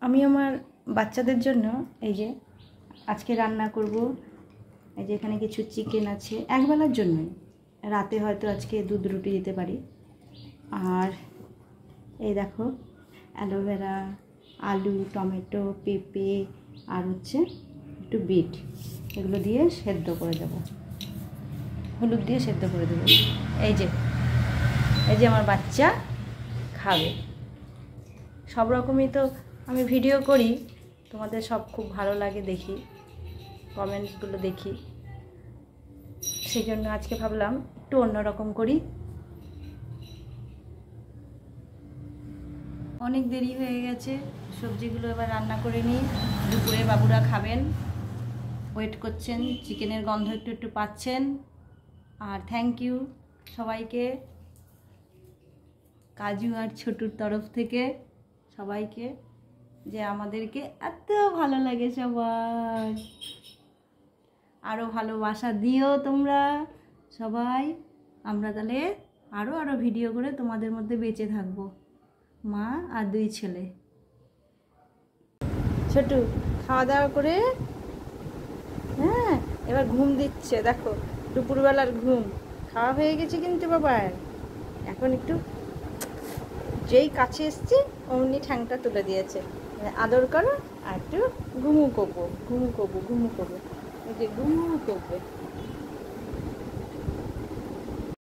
আমি আমার বাচ্চাদের জন্য এই যে আজকে রান্না করব। এই যে এখানে কিছু চিকেন আছে, একবেলার জন্যই, রাতে হয়তো আজকে দুধ রুটি দিতে পারি। আর এই দেখো অ্যালোভেরা, আলু, টমেটো, পেঁপে আর হচ্ছে একটু বিট, এগুলো দিয়ে সেদ্ধ করে দেবো, হলুদ দিয়ে সেদ্ধ করে দেবো। এই যে আমার বাচ্চা খাবে। সব রকমই তো আমি ভিডিও করি, তোমাদের সব খুব ভালো লাগে দেখি, কমেন্টসগুলো দেখি, সেই জন্য আজকে ভাবলাম একটু অন্যরকম করি। অনেক দেরি হয়ে গেছে, সবজিগুলো এবার রান্না করে নিই। দুপুরে বাবুরা খাবেন, ওয়েট করছেন, চিকেনের গন্ধ একটু একটু পাচ্ছেন। আর থ্যাংক ইউ সবাইকে, কাজু আর ছোটুর তরফ থেকে সবাইকে, যে আমাদেরকে এত ভালো লাগে। সবাই আরও ভালোবাসা দিও তোমরা সবাই। আমরা তাহলে আরও ভিডিও করে তোমাদের মধ্যে বেঁচে থাকবো, মা আর দুই ছেলে। ছোটু খাওয়া দাওয়া করে হ্যাঁ এবার ঘুম দিচ্ছে, দেখো দুপুরবেলার ঘুম। খাওয়া হয়ে গেছে কিন্তু বাবার, এখন একটু যেই কাছে এসছি অমনি ঠ্যাংটা তুলে দিয়েছে, আদর করো আর একটু ঘুমু করবো, ঘুমু করবো, ঘুমু করবো, এই যে ঘুমু করবে।